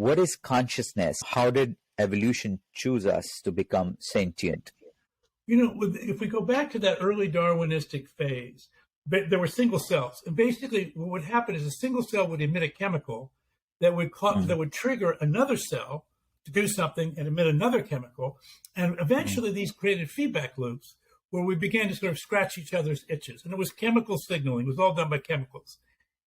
what is consciousness? How did evolution choose us to become sentient? If we go back to that early Darwinistic phase, there were single cells. And basically what would happen is a single cell would emit a chemical that would trigger another cell to do something and emit another chemical. And eventually these created feedback loops where we began to sort of scratch each other's itches. And it was chemical signaling. It was all done by chemicals.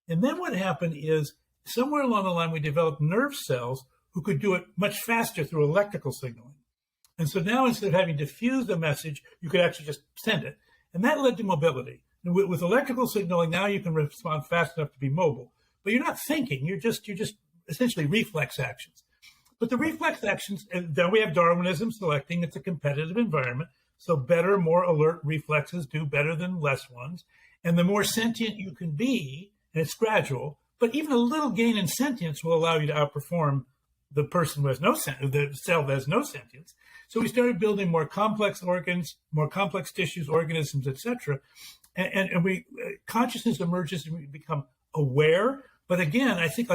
And then what happened is somewhere along the line, we developed nerve cells who could do it much faster through electrical signaling. And so now instead of having to diffuse the message, you could actually just send it. And that led to mobility. And with electrical signaling, now you can respond fast enough to be mobile. But you're not thinking, you're just essentially reflex actions. But the reflex actions, and then we have Darwinism selecting, it's a competitive environment. So better, more alert reflexes do better than less ones. And the more sentient you can be, and it's gradual, but even a little gain in sentience will allow you to outperform the person who has the cell that has no sentience. So we started building more complex organs, more complex tissues, organisms, etc. And consciousness emerges and we become aware. But again, I think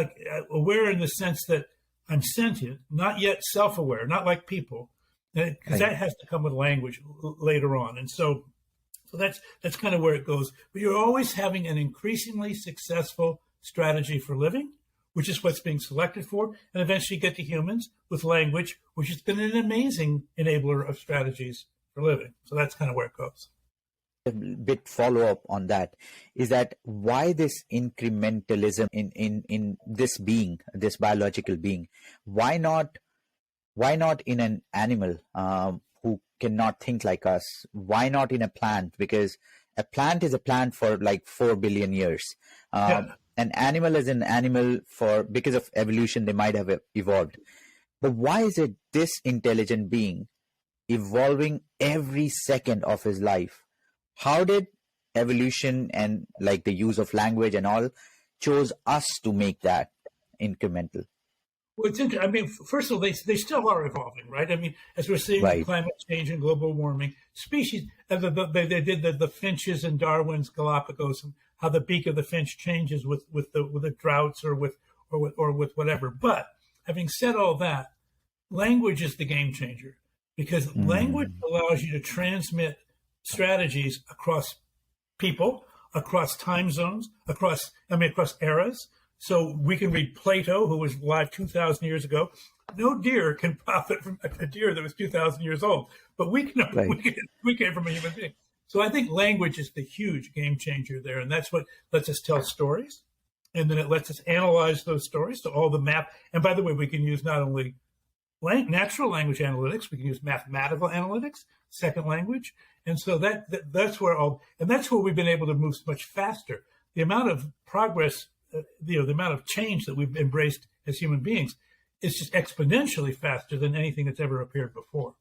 aware in the sense that I'm sentient, not yet self-aware, not like people, because that has to come with language later on. And so that's kind of where it goes. But you're always having an increasingly successful strategy for living, which is what's being selected for, and eventually get to humans with language, which has been an amazing enabler of strategies for living. So that's kind of where it goes. A bit follow-up on that is that why this incrementalism in this being, this biological being? Why not in an animal who cannot think like us? Why not in a plant? Because a plant is a plant for like 4 billion years. An animal is an animal because of evolution, they might have evolved. But why is it this intelligent being evolving every second of his life? How did evolution and like the use of language and all chose us to make that incremental? Well, it's interesting. I mean, first of all, they still are evolving, right? I mean, as we're seeing climate change and global warming, species, they did the finches in Darwin's Galapagos, and how the beak of the finch changes with the droughts or with whatever. But having said all that, language is the game changer, because language allows you to transmit strategies across people, across time zones, across eras. So we can read Plato, who was alive 2,000 years ago. No deer can profit from a deer that was 2,000 years old, but we came from a human being. So I think language is the huge game changer there, and that's what lets us tell stories, and then it lets us analyze those stories to all the map. And by the way, we can use not only natural language analytics, we can use mathematical analytics, second language, and so that's where that's where we've been able to move much faster. The amount of progress, the amount of change that we've embraced as human beings is just exponentially faster than anything that's ever appeared before.